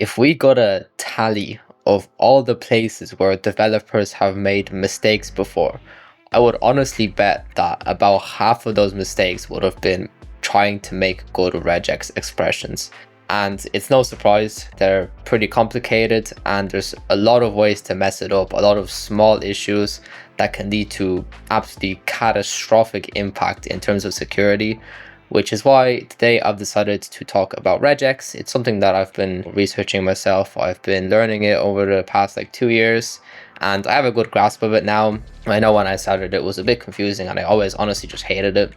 If we got a tally of all the places where developers have made mistakes before, I would honestly bet that about half of those mistakes would have been trying to make good regex expressions. And it's no surprise, they're pretty complicated and there's a lot of ways to mess it up, a lot of small issues that can lead to absolutely catastrophic impact in terms of security, which is why today I've decided to talk about regex. It's something that I've been researching myself. I've been learning it over the past 2 years and I have a good grasp of it now. I know when I started it was a bit confusing and I always honestly just hated it.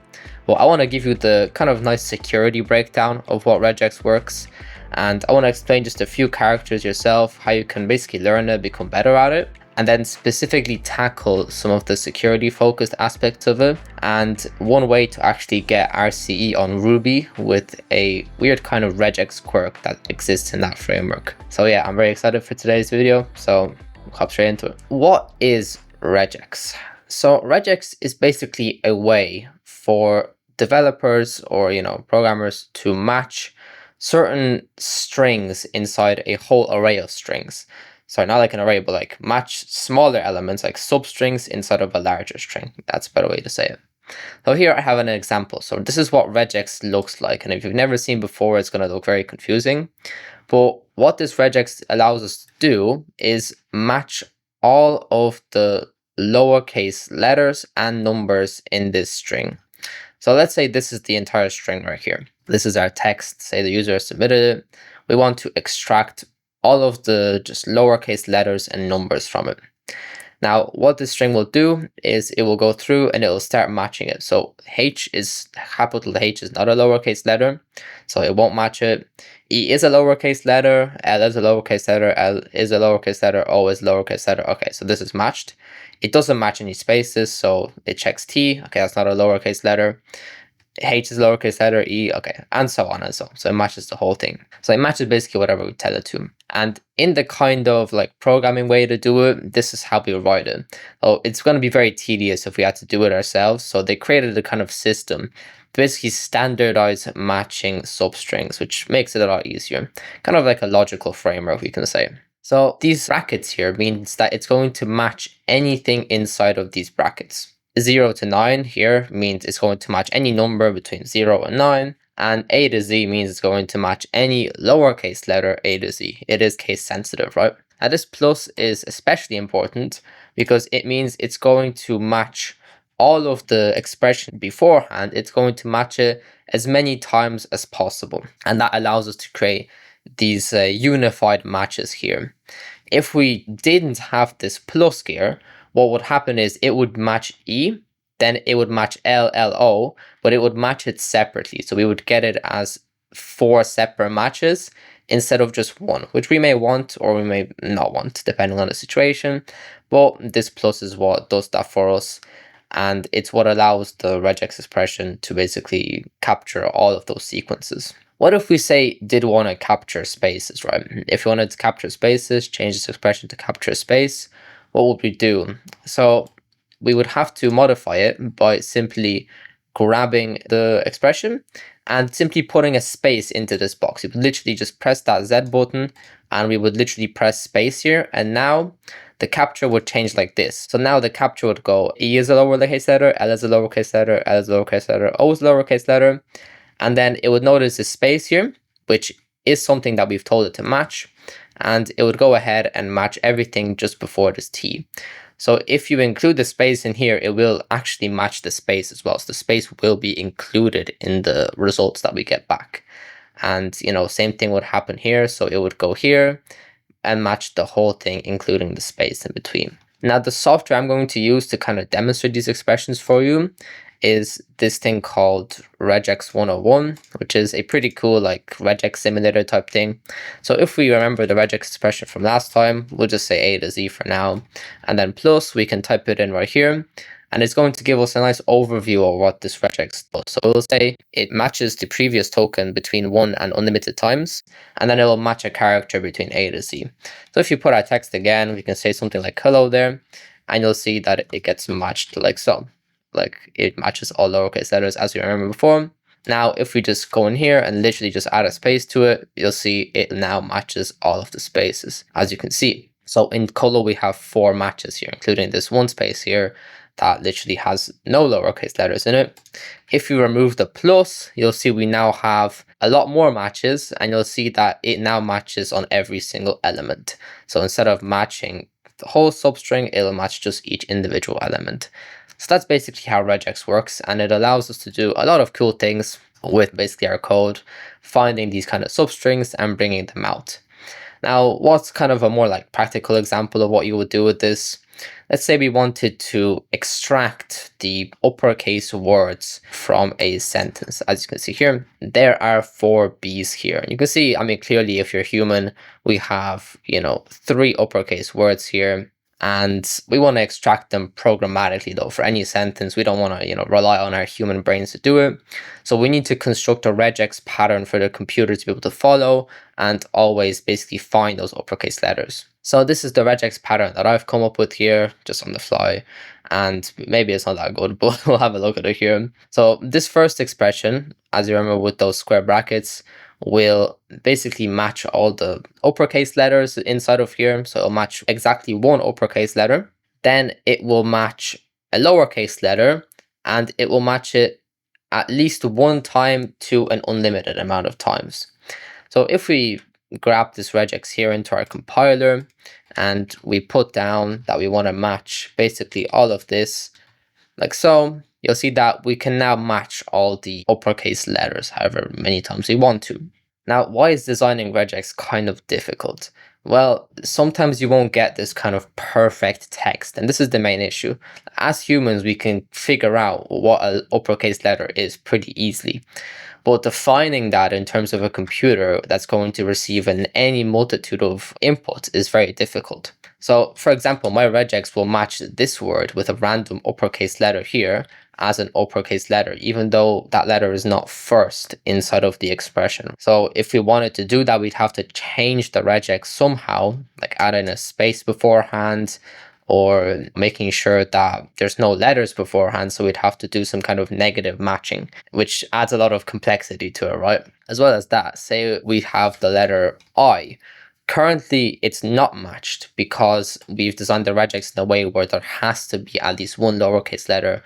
But I want to give you the kind of nice security breakdown of what regex works, and I want to explain just a few characters yourself, how you can basically learn it, become better at it, and then specifically tackle some of the security focused aspects of it, and one way to actually get RCE on Ruby with a weird kind of regex quirk that exists in that framework. So yeah, I'm very excited for today's video, so we'll hop straight into it. What is regex? So regex is basically a way for developers or programmers to match certain strings inside a whole array of strings. Sorry, not like an array, but like match smaller elements like substrings inside of a larger string. That's a better way to say it. So here I have an example. So this is what regex looks like, and if you've never seen before, it's going to look very confusing. But what this regex allows us to do is match all of the lowercase letters and numbers in this string. So let's say this is the entire string right here. This is our text, say the user has submitted it. We want to extract all of the just lowercase letters and numbers from it. Now, what this string will do is it will go through and it will start matching it. So capital H is not a lowercase letter, so it won't match it. E is a lowercase letter, L is a lowercase letter, L is a lowercase letter, O is a lowercase letter. Okay, so this is matched. It doesn't match any spaces, so it checks T. Okay, that's not a lowercase letter. H is lowercase letter, E, okay, and so on and so on. So it matches the whole thing. So it matches basically whatever we tell it to. And in the kind of like programming way to do it, this is how we write it. So it's going to be very tedious if we had to do it ourselves. So they created a kind of system to basically standardize matching substrings, which makes it a lot easier. Kind of like a logical framework, we can say. So these brackets here means that it's going to match anything inside of these brackets. 0 to 9 here means it's going to match any number between 0 and 9, and A to Z means it's going to match any lowercase letter A to Z. It is case sensitive, right? Now this plus is especially important because it means it's going to match all of the expression beforehand. It's going to match it as many times as possible, and that allows us to create these unified matches here. If we didn't have this plus here, what would happen is it would match E, then it would match L, L, O, but it would match it separately. So we would get it as 4 separate matches instead of just one, which we may want or we may not want, depending on the situation. But this plus is what does that for us. And it's what allows the regex expression to basically capture all of those sequences. What if we say did want to capture spaces, right? If you wanted to capture spaces, change this expression to capture space, what would we do? So we would have to modify it by simply grabbing the expression and simply putting a space into this box. You would literally just press that Z button and we would literally press space here, and now the capture would change like this. So now the capture would go E is a lowercase letter, L is a lowercase letter, L is a lowercase letter, O is a lowercase letter, and then it would notice this space here, which is something that we've told it to match, and it would go ahead and match everything just before this T. So if you include the space in here, it will actually match the space as well. So the space will be included in the results that we get back. And same thing would happen here. So it would go here and match the whole thing, including the space in between. Now the software I'm going to use to kind of demonstrate these expressions for you is this thing called Regex 101, which is a pretty cool like regex simulator type thing. So if we remember the regex expression from last time, we'll just say A to Z for now, and then plus we can type it in right here, and it's going to give us a nice overview of what this regex does. So we'll say it matches the previous token between 1 and unlimited times, and then it will match a character between A to Z. So if you put our text again, we can say something like hello there, and you'll see that it gets matched like so. Like it matches all lowercase letters as we remember before. Now, if we just go in here and literally just add a space to it, you'll see it now matches all of the spaces, as you can see. So in Colo, we have 4 matches here, including this one space here that literally has no lowercase letters in it. If you remove the plus, you'll see we now have a lot more matches, and you'll see that it now matches on every single element. So instead of matching the whole substring, it'll match just each individual element. So that's basically how regex works, and it allows us to do a lot of cool things with basically our code, finding these kind of substrings and bringing them out. Now, what's kind of a more like practical example of what you would do with this? Let's say we wanted to extract the uppercase words from a sentence. As you can see here, there are 4 B's here. And you can see, I mean, clearly if you're human, we have, 3 uppercase words here. And we want to extract them programmatically though. For any sentence, we don't want to, rely on our human brains to do it. So we need to construct a regex pattern for the computer to be able to follow and always basically find those uppercase letters. So this is the regex pattern that I've come up with here just on the fly. And maybe it's not that good, but we'll have a look at it here. So this first expression, as you remember with those square brackets, will basically match all the uppercase letters inside of here. So it'll match exactly 1 uppercase letter. Then it will match a lowercase letter, and it will match it at least 1 time to an unlimited amount of times. So if we grab this regex here into our compiler and we put down that we want to match basically all of this like so, you'll see that we can now match all the uppercase letters however many times we want to. Now, why is designing regex kind of difficult? Well, sometimes you won't get this kind of perfect text, and this is the main issue. As humans, we can figure out what an uppercase letter is pretty easily. But defining that in terms of a computer that's going to receive any multitude of inputs is very difficult. So, for example, my regex will match this word with a random uppercase letter here as an uppercase letter, even though that letter is not first inside of the expression. So if we wanted to do that, we'd have to change the regex somehow, like add in a space beforehand, or making sure that there's no letters beforehand. So we'd have to do some kind of negative matching, which adds a lot of complexity to it, right? As well as that, say we have the letter I. Currently, it's not matched because we've designed the regex in a way where there has to be at least 1 lowercase letter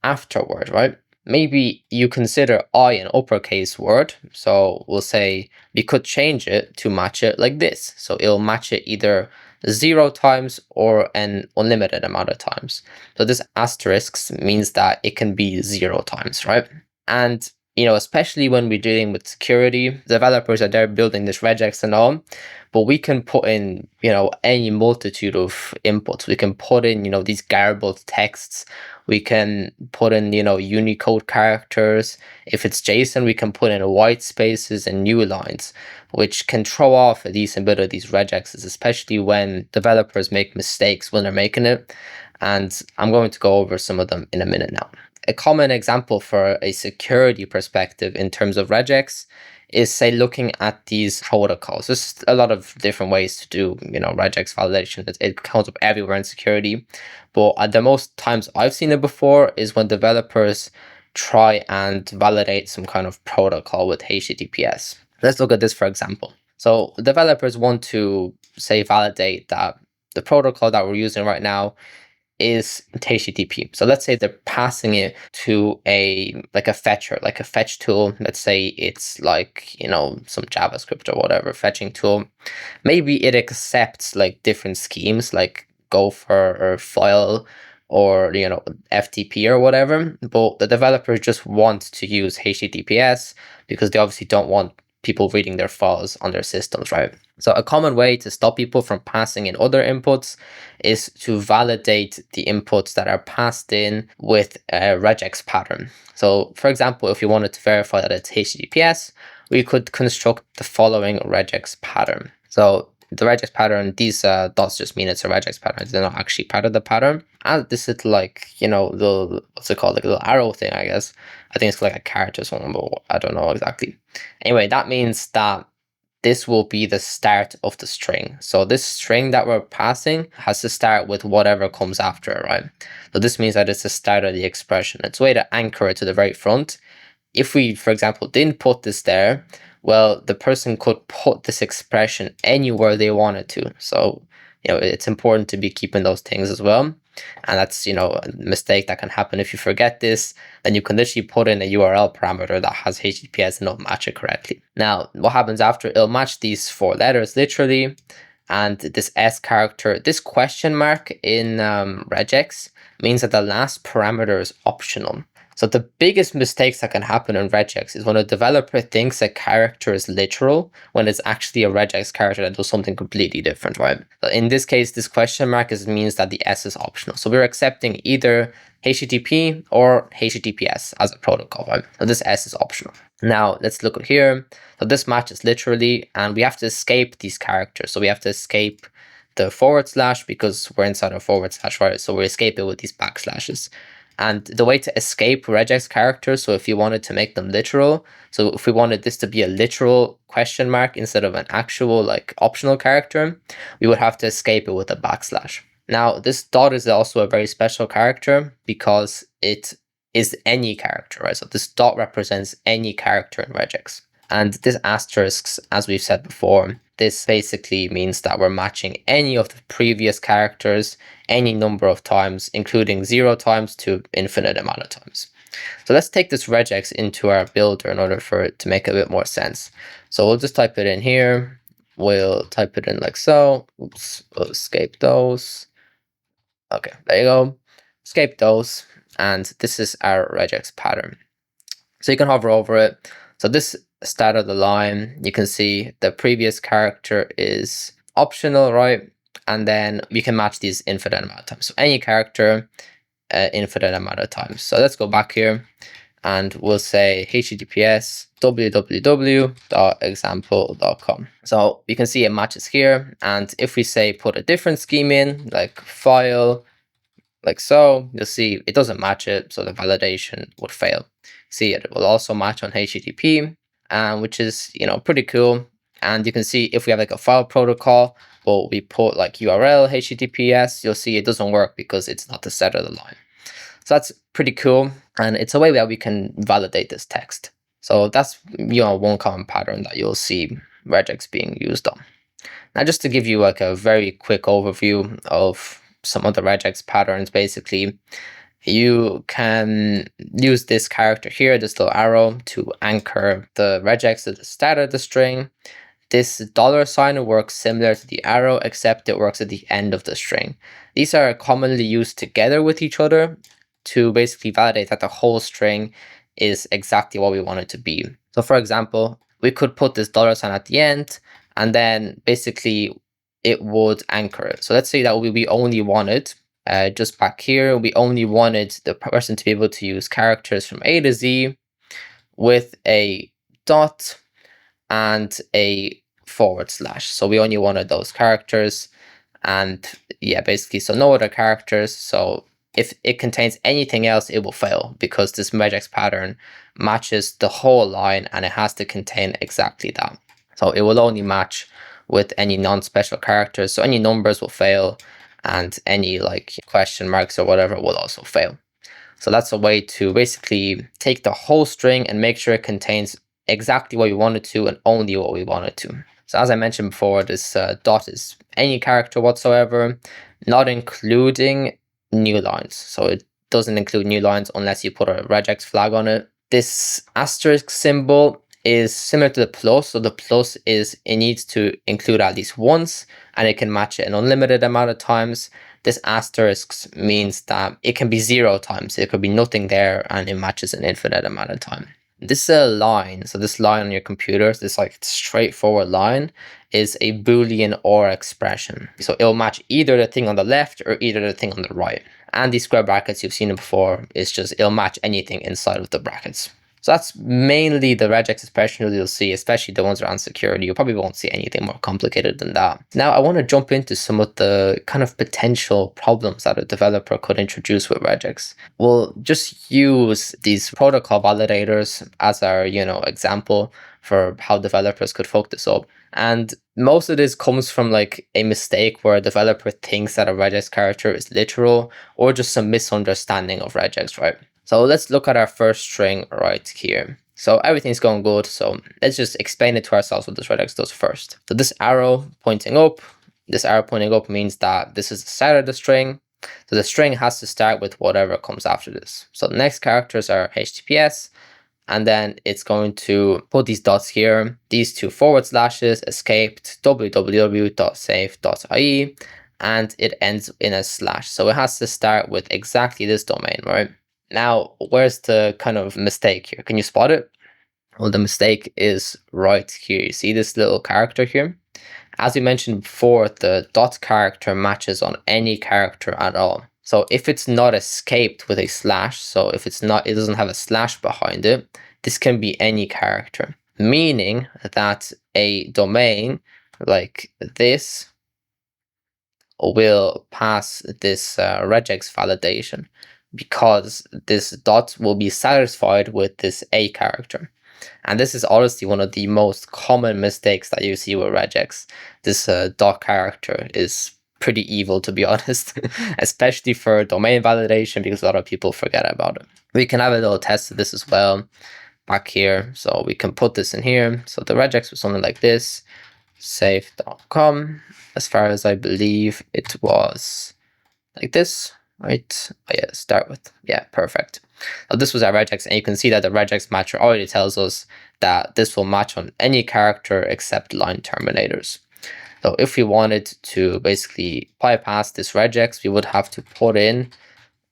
afterward, right? Maybe you consider I an uppercase word. So we'll say we could change it to match it like this. So it'll match it either 0 times or an unlimited amount of times. So this asterisk means that it can be 0 times, right? And especially when we're dealing with security, developers are there building this regex and all, but we can put in, any multitude of inputs. We can put in, these garbled texts. We can put in, Unicode characters. If it's JSON, we can put in white spaces and new lines, which can throw off a decent bit of these regexes, especially when developers make mistakes when they're making it. And I'm going to go over some of them in a minute now. A common example for a security perspective in terms of regex is, say, looking at these protocols. There's a lot of different ways to do, regex validation. It comes up everywhere in security. But at the most times I've seen it before is when developers try and validate some kind of protocol with HTTPS. Let's look at this for example. So developers want to, say, validate that the protocol that we're using right now is HTTP. So let's say they're passing it to a fetcher, like a fetch tool. Let's say it's like, some JavaScript or whatever fetching tool. Maybe it accepts like different schemes like Gopher or file or FTP or whatever, but the developers just want to use HTTPS because they obviously don't want people reading their files on their systems, right? So a common way to stop people from passing in other inputs is to validate the inputs that are passed in with a regex pattern. So for example, if you wanted to verify that it's HTTPS, we could construct the following regex pattern. So the regex pattern, these dots just mean it's a regex pattern. They're not actually part of the pattern. And this is like, the, what's it called? Like a little arrow thing, I guess. I think it's like a caret or something, but I don't know exactly. Anyway, that means that this will be the start of the string. So this string that we're passing has to start with whatever comes after it, right? So this means that it's the start of the expression. It's a way to anchor it to the very front. if we, for example, didn't put this there, well, the person could put this expression anywhere they wanted to. So, it's important to be keeping those things as well. And that's, a mistake that can happen if you forget this. Then you can literally put in a URL parameter that has HTTPS and it'll match it correctly. Now, what happens after? It'll match these 4 letters literally, and this S character, this question mark in regex means that the last parameter is optional. So the biggest mistakes that can happen in regex is when a developer thinks a character is literal when it's actually a regex character that does something completely different, right? So in this case, this question mark means that the S is optional. So we're accepting either HTTP or HTTPS as a protocol, right? So this S is optional. Now let's look at here. So this matches literally, and we have to escape these characters. So we have to escape the / because we're inside a / right? So we escape it with these backslashes. And the way to escape regex characters, so if you wanted to make them literal, so if we wanted this to be a literal question mark instead of an actual like optional character, we would have to escape it with a backslash. Now, this dot is also a very special character because it is any character, right? So this dot represents any character in regex. And this asterisk, as we've said before, this basically means that we're matching any of the previous characters any number of times, including 0 times to infinite amount of times. So let's take this regex into our builder in order for it to make a bit more sense. So we'll just type it in here. We'll type it in like so. Oops, we'll escape those. Okay, there you go. Escape those. And this is our regex pattern. So you can hover over it. So this start of the line, you can see the previous character is optional, right? And then we can match these infinite amount of times. So any character, infinite amount of times. So let's go back here and we'll say https www.example.com. So you can see it matches here. And if we say put a different scheme in, like file, like so, you'll see it doesn't match it. So the validation would fail. See, it will also match on HTTP, which is, pretty cool. And you can see if we have like a file protocol, well, we put like URL HTTPS, you'll see it doesn't work because it's not the set of the line. So that's pretty cool. And it's a way that we can validate this text. So that's, one common pattern that you'll see regex being used on. Now, just to give you like a very quick overview of some of the regex patterns, basically, you can use this character here, this little arrow, to anchor the regex at the start of the string. This $sign works similar to the arrow, except it works at the end of the string. These are commonly used together with each other to basically validate that the whole string is exactly what we want it to be. So for example, we could put this $sign at the end, and then basically it would anchor it. So let's say that we only wanted, just back here, we only wanted the person to be able to use characters from A to Z with a dot and a /. So we only wanted those characters, and yeah, basically, so no other characters. So if it contains anything else, it will fail because this regex pattern matches the whole line and it has to contain exactly that. So it will only match with any non-special characters. So any numbers will fail, and any like question marks or whatever will also fail. So that's a way to basically take the whole string and make sure it contains exactly what we wanted to and only what we wanted to. So as I mentioned before, this dot is any character whatsoever, not including new lines. So it doesn't include new lines unless you put a regex flag on it. This asterisk symbol is similar to the plus. So the plus is it needs to include at least once, and it can match it an unlimited amount of times. This asterisk means that it can be 0 times. It could be nothing there and it matches an infinite amount of time. This line, so this line on your computer, this like straightforward line, is a Boolean OR expression. So it'll match either the thing on the left or either the thing on the right. And these square brackets, you've seen it before, it's just it'll match anything inside of the brackets. So that's mainly the regex expression you'll see, especially the ones around security. You probably won't see anything more complicated than that. Now, I want to jump into some of the kind of potential problems that a developer could introduce with regex. We'll just use these protocol validators as our, example for how developers could fuck this up. And most of this comes from like a mistake where a developer thinks that a regex character is literal, or just some misunderstanding of regex, right? So let's look at our first string right here. So everything's going good. So let's just explain it to ourselves what this regex does first. So this arrow pointing up means that this is the start of the string. So the string has to start with whatever comes after this. So the next characters are HTTPS, and then it's going to put these dots here, these two forward slashes, escaped www.safe.ie, and it ends in a slash. So it has to start with exactly this domain, right? Now, where's the kind of mistake here? Can you spot it? Well, the mistake is right here. You see this little character here? As we mentioned before, the dot character matches on any character at all. So if it's not escaped with a slash, so if it doesn't have a slash behind it, this can be any character, meaning that a domain like this will pass this regex validation because this dot will be satisfied with this a character. And this is honestly one of the most common mistakes that you see with regex. This dot character is pretty evil, to be honest, especially for domain validation, because a lot of people forget about it. We can have a little test of this as well back here. So we can put this in here. So the regex was something like this, safe.com. As far as I believe, it was like this, right? Oh yeah, start with, yeah, perfect. Now this was our regex, and you can see that the regex matcher already tells us that this will match on any character except line terminators. So if we wanted to basically bypass this regex, we would have to put in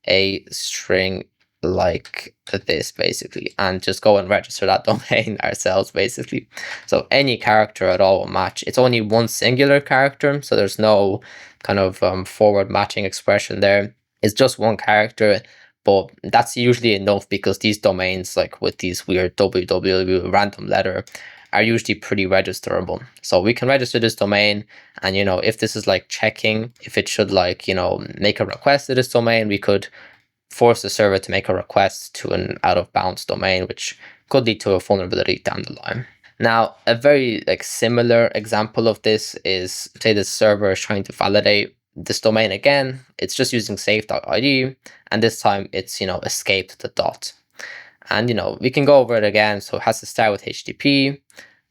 a string like this basically, and just go and register that domain ourselves basically. So any character at all will match. It's only one singular character, so there's no kind of forward matching expression there. It's just one character, but that's usually enough because these domains, like with these weird www random letter, are usually pretty registerable. So we can register this domain, and if this is like checking if it should like make a request to this domain, we could force the server to make a request to an out of bounds domain, which could lead to a vulnerability down the line. Now, a very similar example of this is, say the server is trying to validate this domain again. It's just using safe.id, and this time it's escaped the dot. And we can go over it again. So it has to start with HTTP,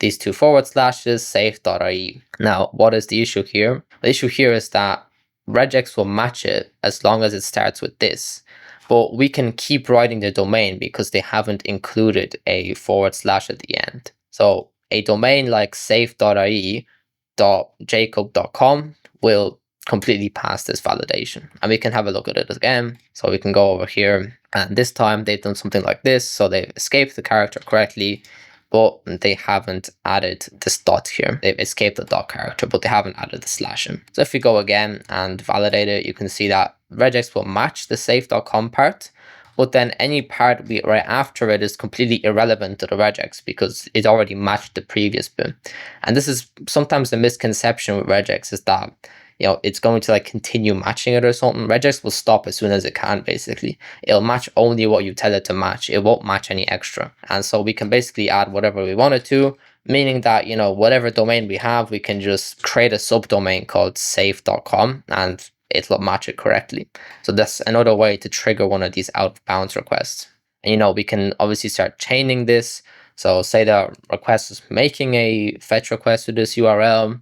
these two forward slashes, safe.ie. Now, what is the issue here? The issue here is that regex will match it as long as it starts with this. But we can keep writing the domain because they haven't included a forward slash at the end. So a domain like safe.ie.jacob.com will completely pass this validation. And we can have a look at it again. So we can go over here, and this time they've done something like this. So they've escaped the character correctly, but they haven't added this dot here. They've escaped the dot character, but they haven't added the slash in. So if we go again and validate it, you can see that regex will match the safe.com part, but then any part right after it is completely irrelevant to the regex because it already matched the previous bit. And this is sometimes the misconception with regex, is that it's going to continue matching it or something. Regex will stop as soon as it can, basically. It'll match only what you tell it to match. It won't match any extra. And so we can basically add whatever we wanted to, meaning that, whatever domain we have, we can just create a subdomain called safe.com and it'll match it correctly. So that's another way to trigger one of these out of bounds requests. And we can obviously start chaining this. So say that request is making a fetch request to this URL,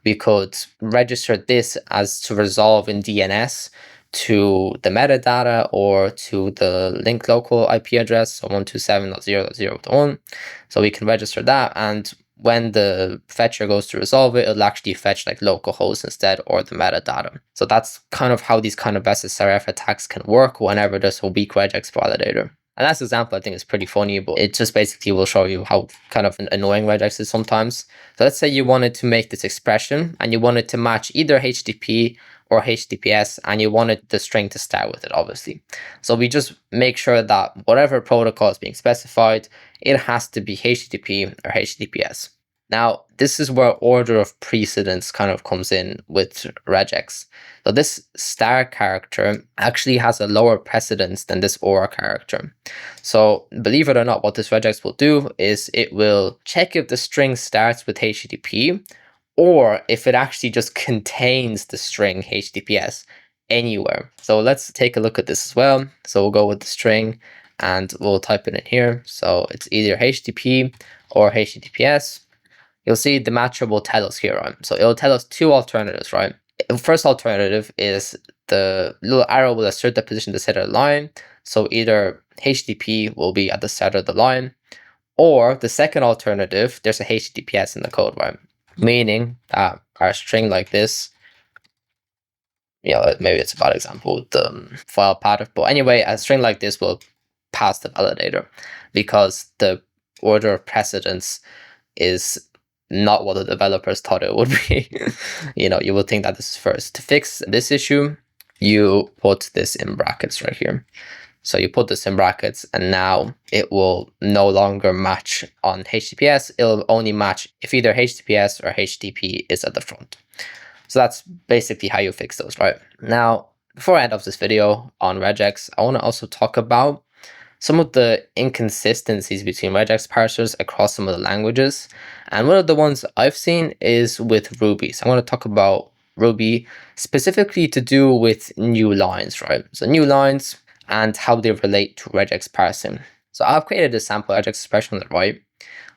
we could register this as to resolve in DNS to the metadata or to the link local IP address, so 127.0.0.1. So we can register that, and when the fetcher goes to resolve it, it'll actually fetch localhost instead, or the metadata. So that's kind of how these kind of SSRF attacks can work whenever there's a weak regex validator. And that's example I think is pretty funny, but it just basically will show you how kind of annoying regex is sometimes. So let's say you wanted to make this expression and you wanted to match either HTTP or HTTPS, and you wanted the string to start with it, obviously. So we just make sure that whatever protocol is being specified, it has to be HTTP or HTTPS. Now, this is where order of precedence kind of comes in with regex. So this star character actually has a lower precedence than this or character. So believe it or not, what this regex will do is it will check if the string starts with HTTP or if it actually just contains the string HTTPS anywhere. So let's take a look at this as well. So we'll go with the string and we'll type it in here. So it's either HTTP or HTTPS. You'll see the matcher will tell us here, right? So it'll tell us two alternatives, right? The first alternative is the little arrow will assert the position at the center of the line. So either HTTP will be at the center of the line, or the second alternative, there's a HTTPS in the code, right? Meaning that our string like this, maybe it's a bad example with the file pattern, but anyway, a string like this will pass the validator because the order of precedence is not what the developers thought it would be. You would think that this is first. To fix this issue, you put this in brackets right here. So you put this in brackets and now it will no longer match on HTTPS. It'll only match if either HTTPS or HTTP is at the front. So that's basically how you fix those, right? Now, before I end off this video on regex, I want to also talk about some of the inconsistencies between regex parsers across some of the languages. And one of the ones I've seen is with Ruby. So I want to talk about Ruby specifically to do with new lines, right? So new lines and how they relate to regex parsing. So I've created a sample regex expression on the right,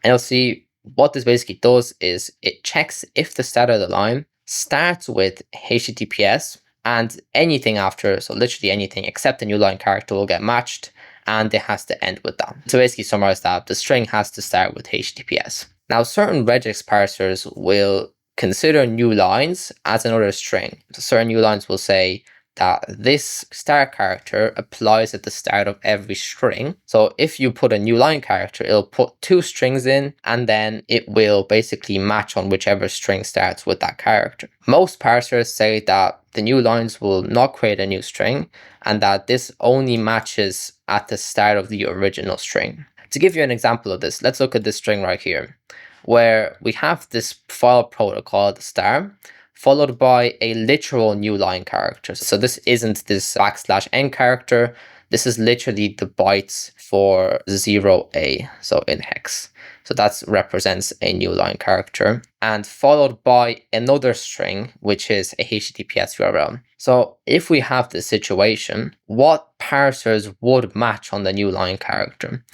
and you'll see what this basically does is it checks if the start of the line starts with HTTPS and anything after, so literally anything except the new line character will get matched, and it has to end with that. So basically summarize that, the string has to start with HTTPS. Now certain regex parsers will consider new lines as another string. So certain new lines will say that this start character applies at the start of every string. So if you put a new line character, it'll put two strings in and then it will basically match on whichever string starts with that character. Most parsers say that the new lines will not create a new string and that this only matches at the start of the original string. To give you an example of this, let's look at this string right here, where we have this file protocol at the start, followed by a literal new line character. So this isn't this \n character. This is literally the bytes for 0A, so in hex. So that represents a new line character, and followed by another string, which is a HTTPS URL. So if we have this situation, what parsers would match on the new line character?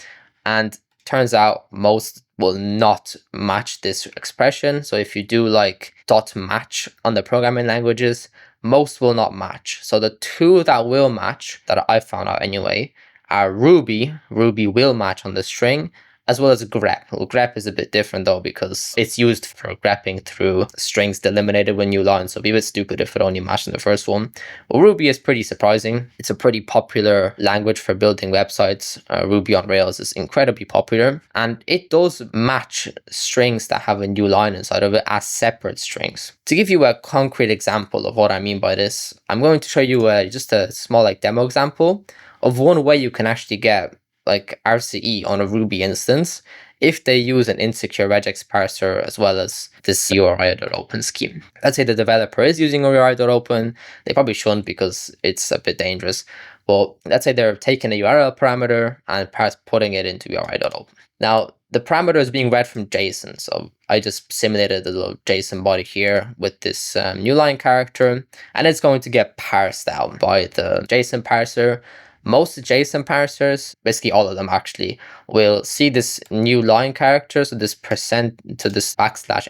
And turns out most will not match this expression. So if you do like .match on the programming languages, most will not match. So the two that will match, that I found out anyway, are Ruby. Ruby will match on the string, as well as grep. Well, grep is a bit different though, because it's used for grepping through strings delimited with new lines. So it'd be a bit stupid if it only matched in the first one. Well, Ruby is pretty surprising. It's a pretty popular language for building websites. Ruby on Rails is incredibly popular, and it does match strings that have a new line inside of it as separate strings. To give you a concrete example of what I mean by this, I'm going to show you just a small demo example of one way you can actually get like RCE on a Ruby instance if they use an insecure regex parser as well as this URI.open scheme. Let's say the developer is using URI.open. They probably shouldn't because it's a bit dangerous. But let's say they're taking a URL parameter and putting it into URI.open. Now, the parameter is being read from JSON. So I just simulated the little JSON body here with this new line character, and it's going to get parsed out by the JSON parser. Most JSON parsers, basically all of them actually, will see this new line character, so this % to this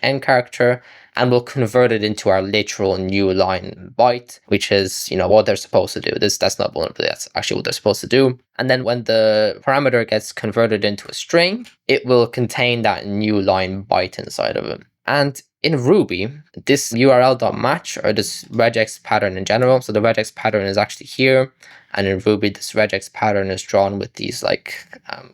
\n character, and will convert it into our literal new line byte, which is, what they're supposed to do. That's not vulnerable, that's actually what they're supposed to do. And then when the parameter gets converted into a string, it will contain that new line byte inside of it. And in Ruby, this URL.match, or this regex pattern in general, so the regex pattern is actually here, and in Ruby, this regex pattern is drawn with these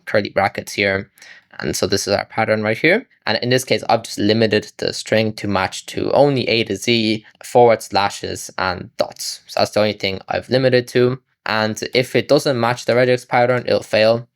curly brackets here. And so this is our pattern right here. And in this case, I've just limited the string to match to only A to Z, // and dots. So that's the only thing I've limited to. And if it doesn't match the regex pattern, it'll fail.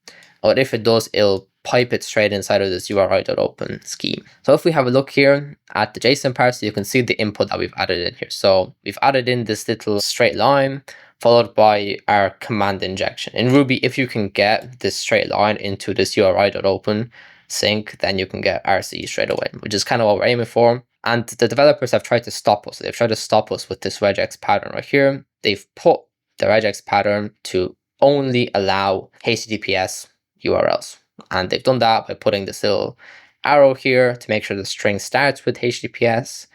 Or if it does, it'll pipe it straight inside of this URI.open scheme. So if we have a look here at the JSON parser, you can see the input that we've added in here. So we've added in this little straight line, followed by our command injection. In Ruby, if you can get this straight line into this URI.open sync, then you can get RCE straight away, which is kind of what we're aiming for. And the developers have tried to stop us. They've tried to stop us with this regex pattern right here. They've put the regex pattern to only allow HTTPS URLs. And they've done that by putting this little arrow here to make sure the string starts with HTTPS,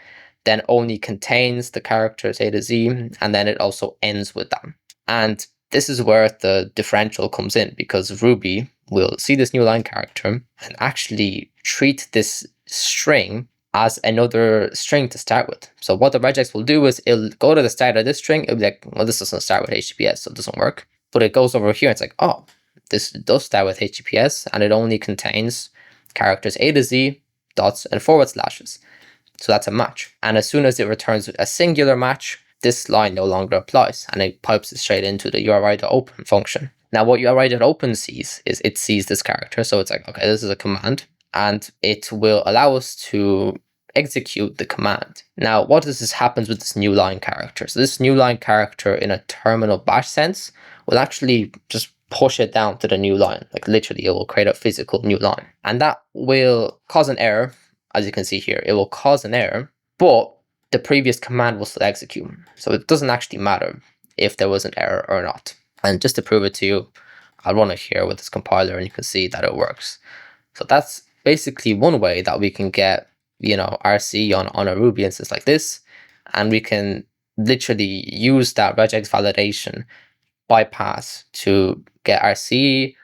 then only contains the characters A to Z, and then it also ends with them. And this is where the differential comes in, because Ruby will see this new line character and actually treat this string as another string to start with. So what the regex will do is it'll go to the start of this string, it'll be like, well, this doesn't start with HTTPS, so it doesn't work. But it goes over here and it's like, oh, this does start with HTTPS and it only contains characters A to Z, dots, and forward slashes. So that's a match. And as soon as it returns a singular match, this line no longer applies and it pipes it straight into the URI.open function. Now what URI.open sees is it sees this character. So it's like, okay, this is a command and it will allow us to execute the command. Now, what does this happens with this new line character? So this new line character in a terminal bash sense will actually just push it down to the new line. Like literally it will create a physical new line. And that will cause an error. As you can see here, it will cause an error, but the previous command will still execute. So it doesn't actually matter if there was an error or not. And just to prove it to you, I'll run it here with this compiler and you can see that it works. So that's basically one way that we can get, RC on a Ruby instance like this. And we can literally use that regex validation bypass to get RC,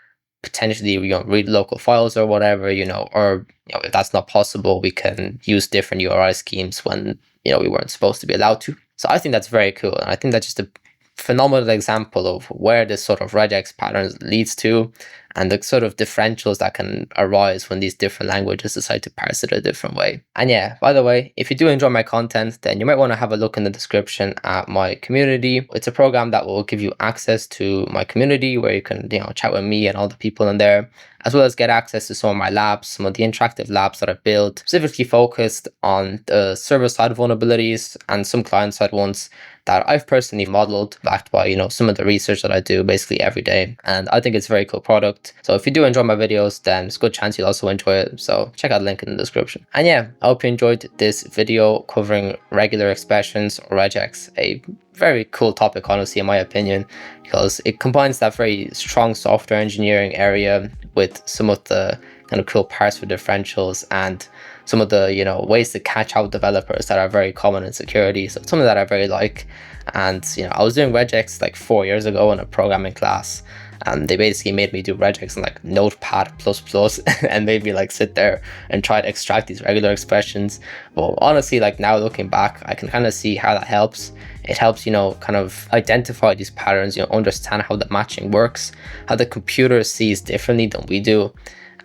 potentially read local files or whatever, or if that's not possible, we can use different URI schemes when we weren't supposed to be allowed to. So I think that's very cool, and I think that's just a phenomenal example of where this sort of regex patterns leads to, and the sort of differentials that can arise when these different languages decide to parse it a different way. And yeah, by the way, if you do enjoy my content, then you might want to have a look in the description at my community. It's a program that will give you access to my community where you can chat with me and all the people in there, as well as get access to some of my labs, some of the interactive labs that I built, specifically focused on the server-side vulnerabilities and some client-side ones that I've personally modeled, backed by some of the research that I do basically every day. And I think it's a very cool product. So if you do enjoy my videos, then it's a good chance you'll also enjoy it. So check out the link in the description. And yeah, I hope you enjoyed this video covering regular expressions or regex, a very cool topic, honestly, in my opinion, because it combines that very strong software engineering area with some of the kind of cool parse for differentials and some of the ways to catch out developers that are very common in security. So it's something that I very like. And I was doing regex like 4 years ago in a programming class, and they basically made me do regex in like Notepad++ and made me like sit there and try to extract these regular expressions. Well, honestly, like now looking back, I can kind of see how that helps. It helps, kind of identify these patterns, understand how the matching works, how the computer sees differently than we do,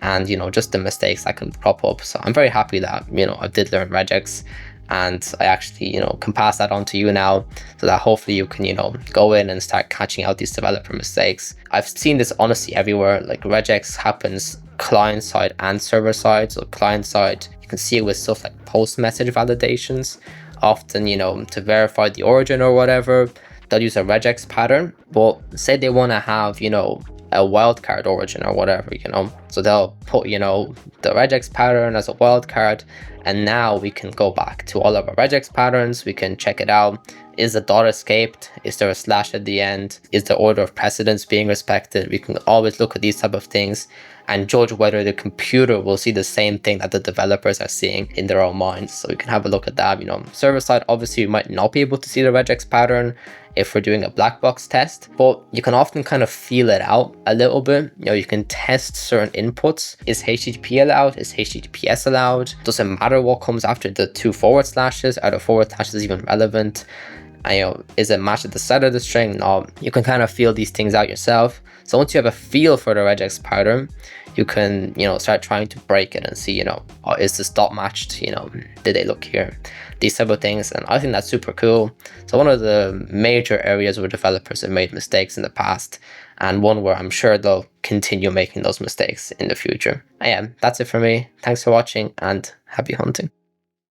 and just the mistakes that can crop up. So I'm very happy that I did learn regex, and I actually can pass that on to you now, so that hopefully you can go in and start catching out these developer mistakes. I've seen this honestly everywhere. Like regex happens client side and server side. So client side, you can see it with stuff like post message validations. Often to verify the origin or whatever, they'll use a regex pattern. But say they want to have a wildcard origin or whatever, so they'll put the regex pattern as a wildcard, and now we can go back to all of our regex patterns. We can check it out. Is the dot escaped? Is there a slash at the end? Is the order of precedence being respected? We can always look at these type of things and judge whether the computer will see the same thing that the developers are seeing in their own minds. So we can have a look at that. Server side, obviously we might not be able to see the regex pattern if we're doing a black box test, but you can often kind of feel it out a little bit. You can test certain inputs. Is HTTP allowed? Is HTTPS allowed? Does it matter what comes after the 2 forward slashes? Are the forward slashes even relevant? Is it matched at the start of the string? No, you can kind of feel these things out yourself. So once you have a feel for the regex pattern, you can, start trying to break it and see, oh, is this dot matched? Did they look here? These type of things. And I think that's super cool. So one of the major areas where developers have made mistakes in the past, and one where I'm sure they'll continue making those mistakes in the future. And yeah, that's it for me. Thanks for watching and happy hunting.